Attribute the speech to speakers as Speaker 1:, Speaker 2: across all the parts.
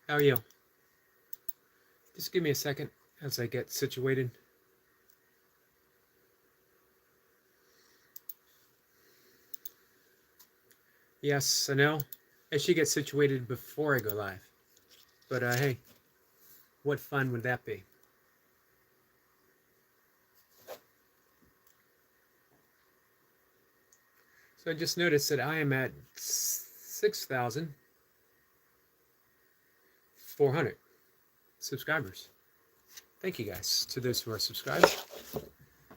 Speaker 1: How are you? Just give me a second as I get situated. Yes, I know. I should get situated before I go live. But hey, what fun would that be? So I just noticed that I am at 6,400 subscribers. Thank you guys. To those who are subscribed,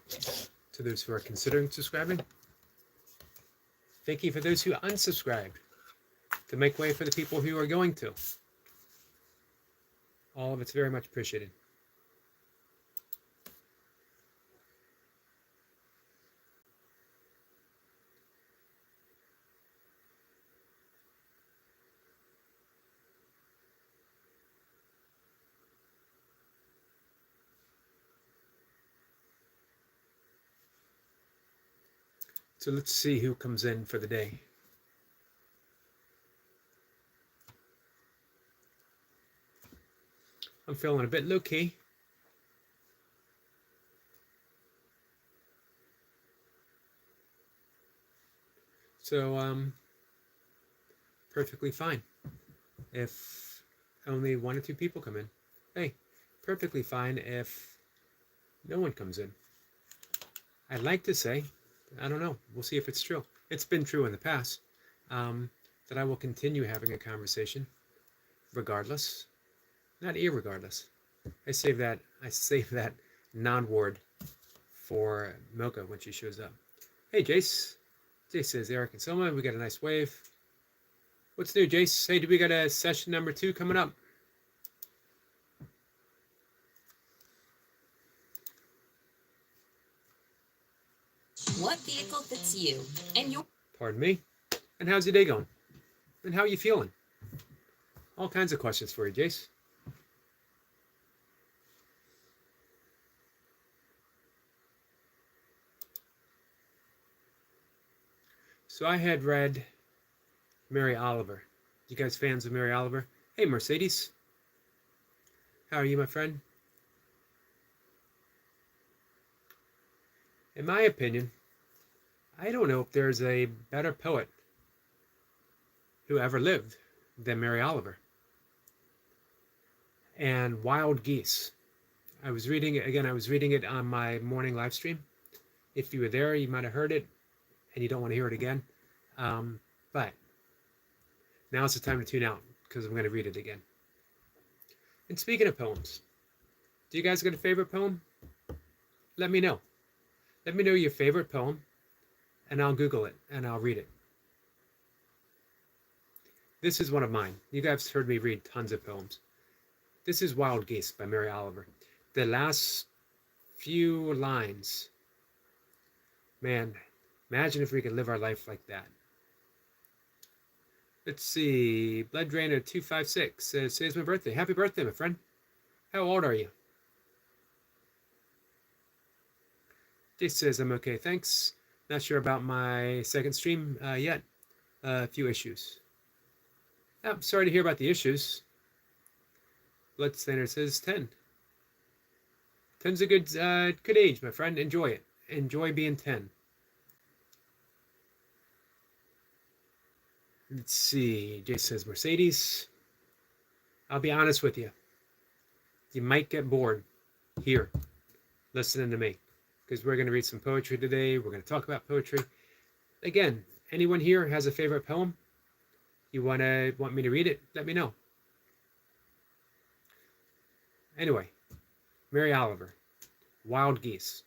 Speaker 1: to those who are considering subscribing. Thank you for those who unsubscribed to make way for the people who are going to. All of it's very much appreciated. So let's see who comes in for the day. I'm feeling a bit low-key. So, perfectly fine. If only 1 or 2 people come in. Hey, perfectly fine if no one comes in. I'd like to say, I don't know, we'll see if it's true. It's been true in the past, that I will continue having a conversation regardless, not irregardless. I save that non-word for Milka when she shows up. Hey, Jace. Jace says, Eric and Selma, we got a nice wave. What's new, Jace? Hey, do we got a session number 2 coming up?
Speaker 2: What vehicle fits you and your...
Speaker 1: Pardon me? And how's your day going? And how are you feeling? All kinds of questions for you, Jace. So I had read Mary Oliver. You guys fans of Mary Oliver? Hey, Mercedes. How are you, my friend? In my opinion, I don't know if there's a better poet who ever lived than Mary Oliver. And Wild Geese. I was reading it on my morning live stream. If you were there, you might have heard it, and you don't want to hear it again. But now's the time to tune out, because I'm going to read it again. And speaking of poems, do you guys got a favorite poem? Let me know. Let me know your favorite poem, and I'll Google it, and I'll read it. This is one of mine. You guys heard me read tons of poems. This is Wild Geese by Mary Oliver. The last few lines. Man, imagine if we could live our life like that. Let's see. Blood Drainer 256 says, today's my birthday. Happy birthday, my friend. How old are you? Jace says, I'm okay, thanks. Not sure about my second stream yet. A few issues. I'm sorry to hear about the issues. Bloodstainer says 10. 10's a good age, my friend. Enjoy it. Enjoy being 10. Let's see. Jace says Mercedes. I'll be honest with you. You might get bored here listening to me, because we're going to read some poetry today. We're going to talk about poetry. Again, anyone here has a favorite poem? You want me to read it? Let me know. Anyway, Mary Oliver, Wild Geese.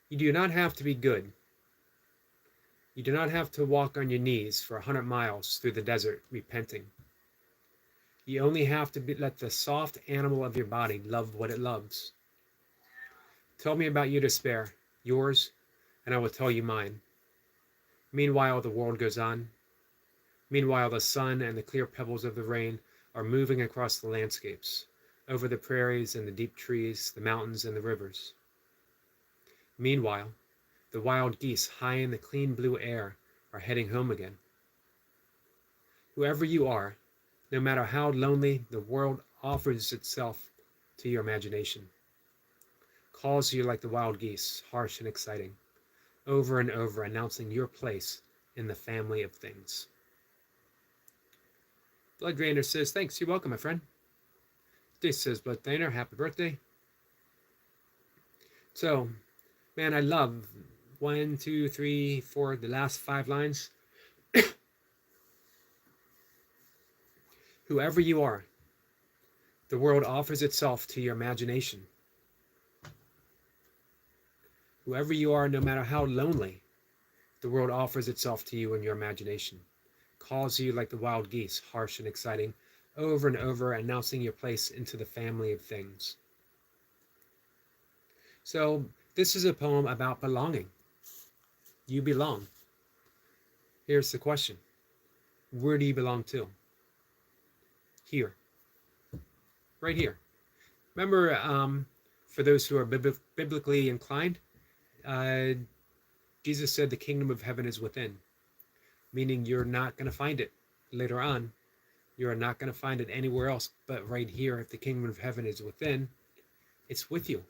Speaker 1: You do not have to be good. You do not have to walk on your knees for 100 miles through the desert repenting. You only have to let the soft animal of your body love what it loves. Tell me about your despair, yours, and I will tell you mine. Meanwhile, the world goes on. Meanwhile, the sun and the clear pebbles of the rain are moving across the landscapes, over the prairies and the deep trees, the mountains and the rivers. Meanwhile, the wild geese high in the clean blue air are heading home again. Whoever you are, No matter how lonely, the world offers itself to your imagination, calls you like the wild geese, harsh and exciting, over and over announcing your place in the family of things. Blood Drainer says, thanks, you're welcome, my friend. This says Blood Drainer, happy birthday. So, man, I love 1, 2, 3, 4, the last 5 lines. Whoever you are, the world offers itself to your imagination. Whoever you are, no matter how lonely, the world offers itself to you in your imagination, calls you like the wild geese, harsh and exciting, over and over announcing your place into the family of things. So this is a poem about belonging. You belong. Here's the question. Where do you belong to? Here. Right here. Remember, for those who are biblically inclined, Jesus said the kingdom of heaven is within, meaning you're not going to find it later on. You're not going to find it anywhere else but right here. If the kingdom of heaven is within, it's with you,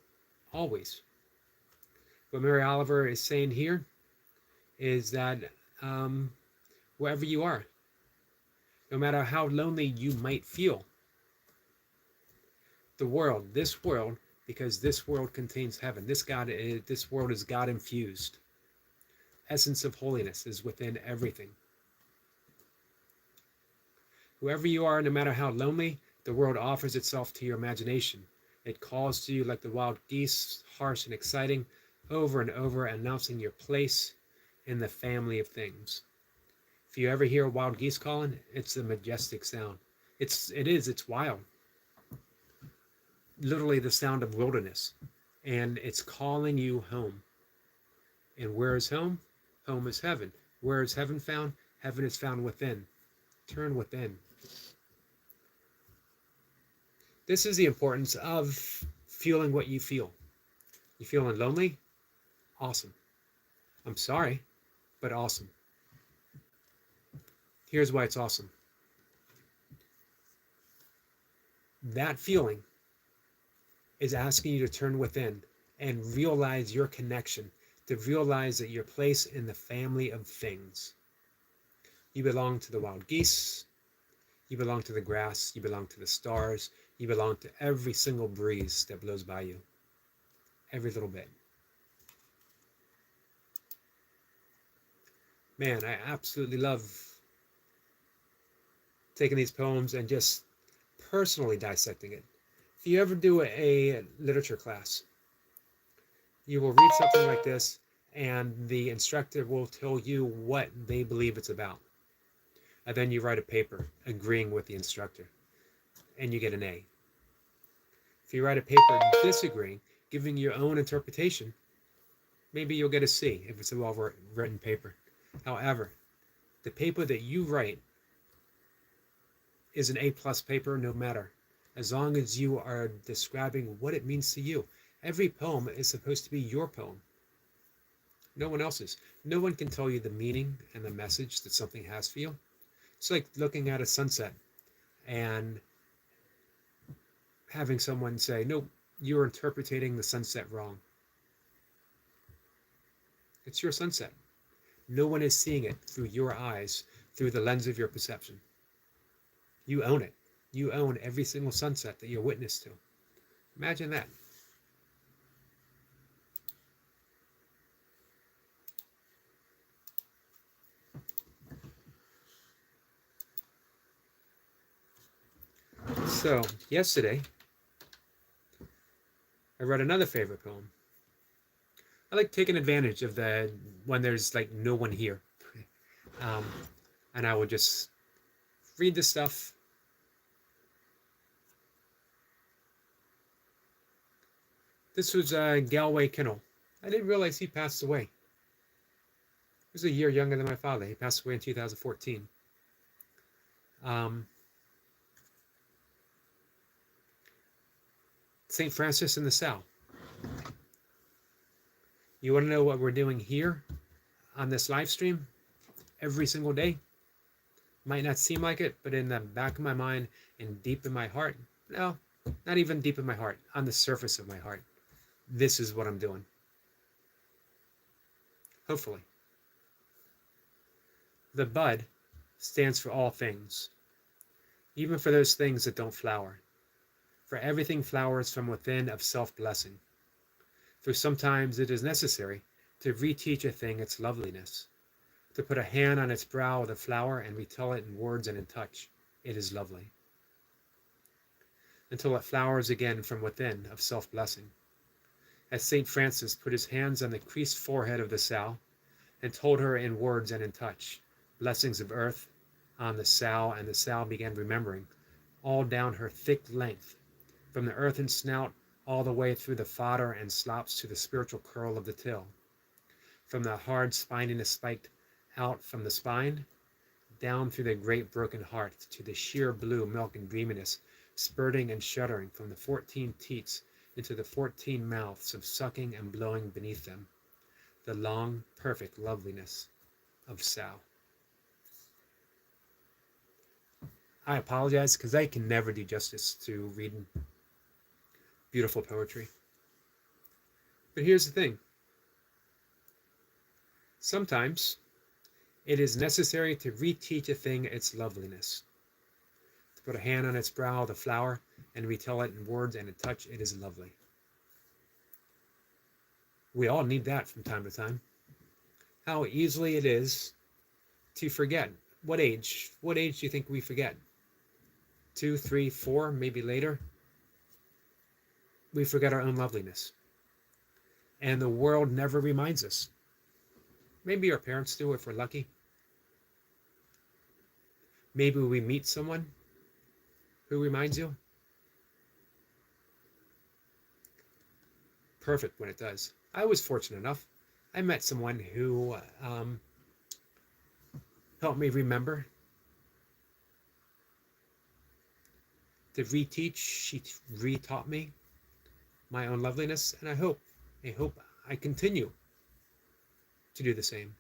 Speaker 1: always. What Mary Oliver is saying here is that wherever you are, no matter how lonely you might feel, the world, this world, because this world contains heaven, this world is God infused. Essence of holiness is within everything. Whoever you are, no matter how lonely, the world offers itself to your imagination. It calls to you like the wild geese, harsh and exciting, over and over announcing your place in the family of things. If you ever hear wild geese calling, it's a majestic sound. It's wild. Literally the sound of wilderness. And it's calling you home. And where is home? Home is heaven. Where is heaven found? Heaven is found within. Turn within. This is the importance of feeling what you feel. You feeling lonely? Awesome. I'm sorry, but awesome. Here's why it's awesome. That feeling is asking you to turn within and realize your connection, to realize that your place in the family of things. You belong to the wild geese. You belong to the grass. You belong to the stars. You belong to every single breeze that blows by you. Every little bit. Man, I absolutely love taking these poems and just personally dissecting it. If you ever do a literature class, you will read something like this and the instructor will tell you what they believe it's about. And then you write a paper agreeing with the instructor and you get an A. If you write a paper disagreeing, giving your own interpretation, maybe you'll get a C if it's a well-written paper. However, the paper that you write is an A+ paper no matter, as long as you are describing what it means to you. Every poem is supposed to be your poem. No one else's. No one can tell you the meaning and the message that something has for you. It's like looking at a sunset and having someone say, no, you're interpreting the sunset wrong. It's your sunset. No one is seeing it through your eyes, through the lens of your perception. You own it. You own every single sunset that you're witness to. Imagine that. So, yesterday, I read another favorite poem. I like taking advantage of when there's like no one here. And I will just read the stuff. This was Galway Kinnell. I didn't realize he passed away. He was a year younger than my father. He passed away in 2014. St. Francis in the Cell. You want to know what we're doing here on this live stream every single day? Might not seem like it, but in the back of my mind and deep in my heart, no, not even deep in my heart, on the surface of my heart, this is what I'm doing. Hopefully. The bud stands for all things, even for those things that don't flower. For everything flowers from within of self-blessing. For sometimes it is necessary to reteach a thing its loveliness, to put a hand on its brow with a flower and retell it in words and in touch, it is lovely, until it flowers again from within of self-blessing. As St. Francis put his hands on the creased forehead of the sow and told her in words and in touch, blessings of earth on the sow, and the sow began remembering, all down her thick length, from the earthen snout all the way through the fodder and slops to the spiritual curl of the till, from the hard spininess spiked out from the spine, down through the great broken heart to the sheer blue milk and dreaminess spurting and shuddering from the 14 teats into the 14 mouths of sucking and blowing beneath them, the long, perfect loveliness of sow. I apologize because I can never do justice to reading beautiful poetry. But here's the thing. Sometimes it is necessary to reteach a thing its loveliness, to put a hand on its brow, the flower, and retell it in words and in touch, it is lovely. We all need that from time to time. How easily it is to forget. What age? What age do you think we forget? 2, 3, 4, maybe later? We forget our own loveliness. And the world never reminds us. Maybe our parents do if we're lucky. Maybe we meet someone who reminds you. Perfect when it does. I was fortunate enough. I met someone who helped me remember to reteach. She retaught me my own loveliness, and I hope I continue to do the same.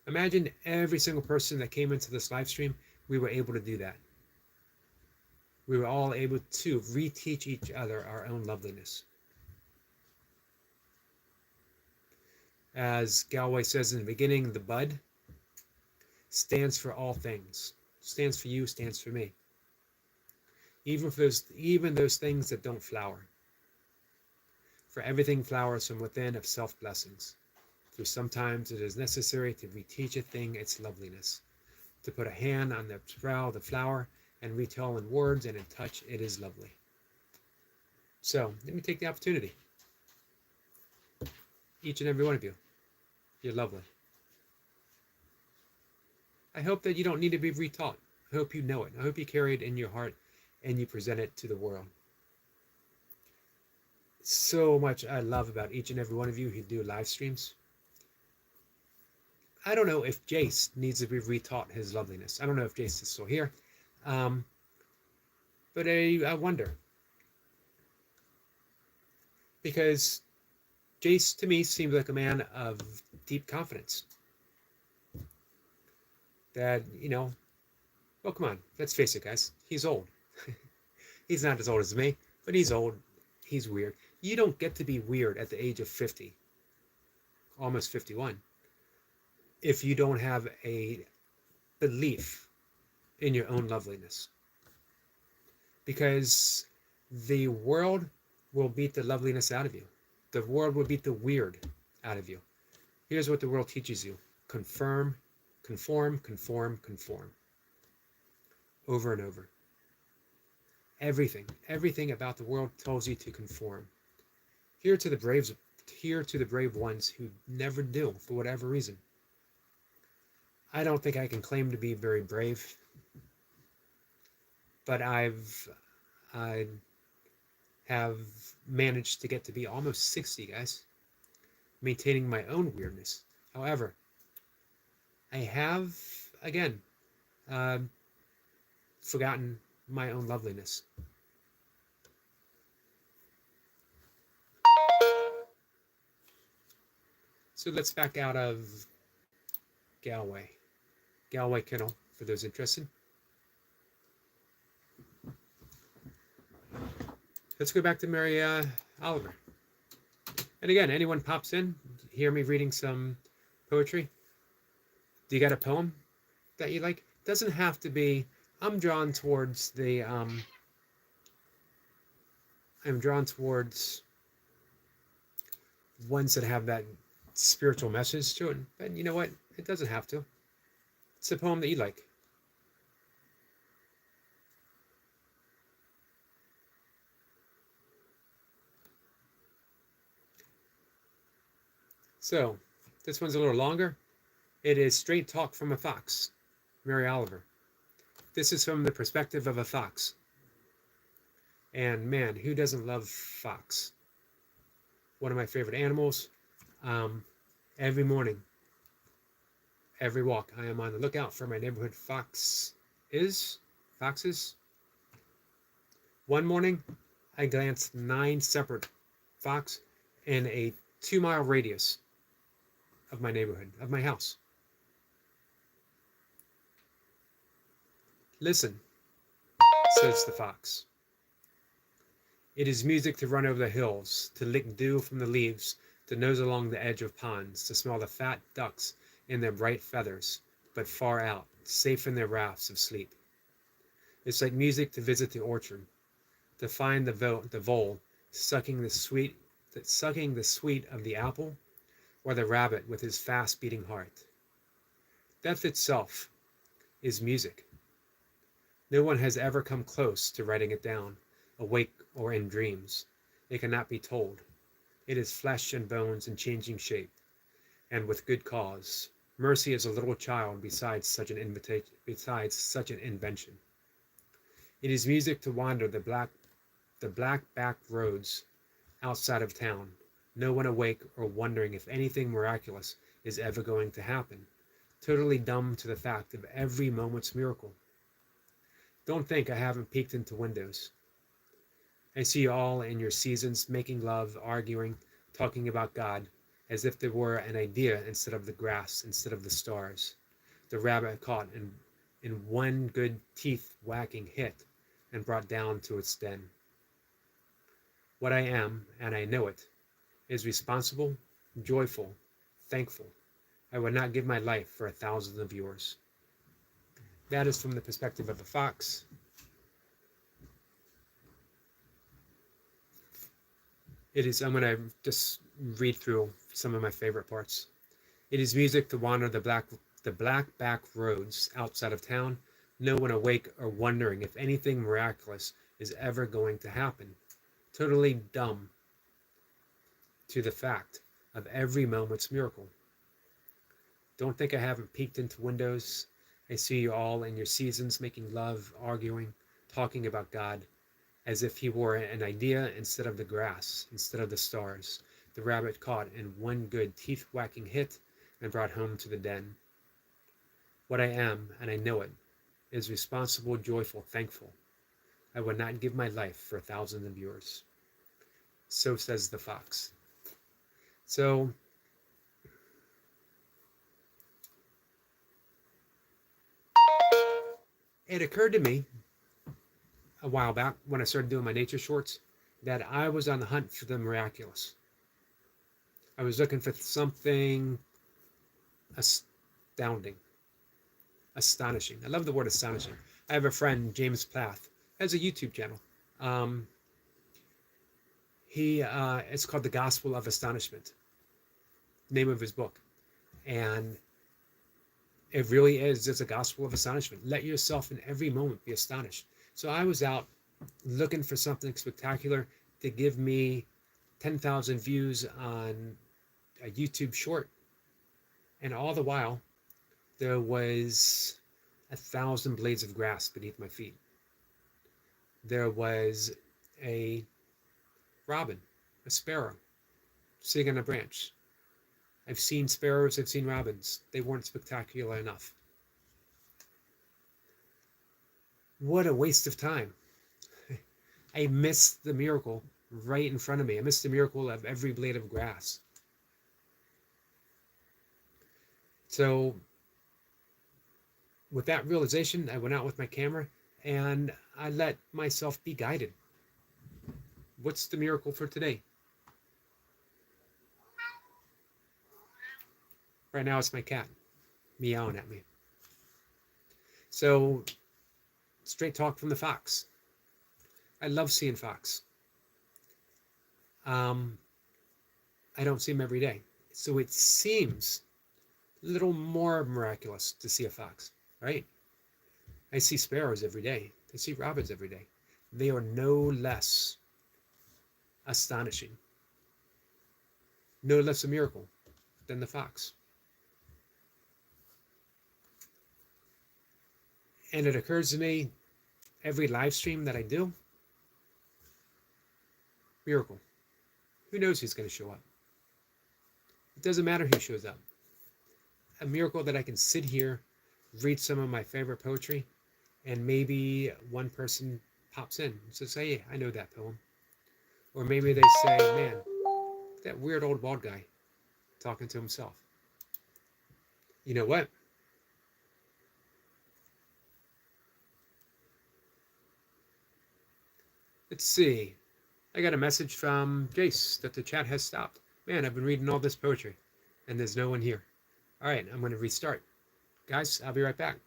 Speaker 1: Imagine every single person that came into this live stream, we were able to do that. We were all able to reteach each other our own loveliness. As Galway says in the beginning, the bud stands for all things. Stands for you, stands for me. Even those things that don't flower. For everything flowers from within of self-blessings. For sometimes it is necessary to reteach a thing its loveliness, to put a hand on the brow of the flower and retell in words and in touch, it is lovely. So let me take the opportunity. Each and every one of you, you're lovely. I hope that you don't need to be retaught. I hope you know it. I hope you carry it in your heart and you present it to the world. So much I love about each and every one of you who do live streams. I don't know if Jace needs to be retaught his loveliness. I don't know if Jace is still here. But I wonder. Because Jace, to me, seems like a man of deep confidence. That, well, come on, let's face it, guys. He's old. He's not as old as me, but he's old. He's weird. You don't get to be weird at the age of 50, almost 51, if you don't have a belief in your own loveliness. Because the world will beat the loveliness out of you. The world will beat the weird out of you. Here's what the world teaches you. Conform, conform, conform, conform. Over and over. Everything about the world tells you to conform. Here to the brave ones who never do, for whatever reason. I don't think I can claim to be very brave, but I have managed to get to be almost 60, guys, maintaining my own weirdness. However, I have, again, forgotten my own loveliness. So let's back out of Galway. Galway Kennel, for those interested. Let's go back to Mary Oliver. And again, anyone pops in, hear me reading some poetry. Do you got a poem that you like? Doesn't have to be. I'm drawn towards ones that have that spiritual message to it. But you know what? It doesn't have to. It's a poem that you like. So, this one's a little longer. It is Straight Talk from a Fox, Mary Oliver. This is from the perspective of a fox. And man, who doesn't love fox? One of my favorite animals. Every morning, every walk, I am on the lookout for my neighborhood foxes. One morning, I glanced 9 separate fox in a 2-mile radius of my neighborhood, of my house. Listen, says the fox. It is music to run over the hills, to lick dew from the leaves, to nose along the edge of ponds, to smell the fat ducks in their bright feathers, but far out, safe in their rafts of sleep. It's like music to visit the orchard, to find the vole sucking the sweet of the apple, or the rabbit with his fast beating heart. Death itself is music. No one has ever come close to writing it down, awake or in dreams. It cannot be told. It is flesh and bones and changing shape, and with good cause. Mercy is a little child besides such an invention. It is music to wander the black back roads outside of town, no one awake or wondering if anything miraculous is ever going to happen, totally dumb to the fact of every moment's miracle. Don't think I haven't peeked into windows. I see you all in your seasons making love, arguing, talking about God, as if there were an idea instead of the grass, instead of the stars. The rabbit caught in one good teeth-whacking hit and brought down to its den. What I am, and I know it, is responsible, joyful, thankful. I would not give my life for 1,000 of yours. That is from the perspective of the fox. I'm going to just read through some of my favorite parts. It is music to wander the black back roads outside of town, no one awake or wondering if anything miraculous is ever going to happen, totally dumb to the fact of every moment's miracle. Don't think I haven't peeked into windows. I see you all in your seasons making love, arguing, talking about God, as if he were an idea instead of the grass, instead of the stars. The rabbit caught in one good teeth-whacking hit and brought home to the den. What I am, and I know it, is responsible, joyful, thankful. I would not give my life for 1,000 of yours. So says the fox. So, it occurred to me a while back when I started doing my nature shorts that I was on the hunt for the miraculous. I was looking for something astounding, astonishing. I love the word astonishing. I have a friend, James Plath, has a YouTube channel. It's called The Gospel of Astonishment, name of his book. And it really is just a gospel of astonishment. Let yourself in every moment be astonished. So I was out looking for something spectacular to give me 10,000 views on a YouTube short. And all the while, there was 1,000 blades of grass beneath my feet. There was a robin, a sparrow, sitting on a branch. I've seen sparrows, I've seen robins. They weren't spectacular enough. What a waste of time. I missed the miracle right in front of me. I missed the miracle of every blade of grass. So with that realization, I went out with my camera and I let myself be guided. What's the miracle for today? Right now, it's my cat meowing at me. So, straight talk from the fox. I love seeing fox. I don't see him every day. So it seems a little more miraculous to see a fox, right? I see sparrows every day. I see robins every day. They are no less astonishing, no less a miracle than the fox. And it occurs to me every live stream that I do, miracle. Who knows who's going to show up? It doesn't matter who shows up. A miracle that I can sit here, read some of my favorite poetry, and maybe one person pops in and says, hey, I know that poem. Or maybe they say, man, that weird old bald guy talking to himself. You know what? Let's see. I got a message from Jace that the chat has stopped. Man, I've been reading all this poetry and there's no one here. All right, I'm going to restart. Guys, I'll be right back.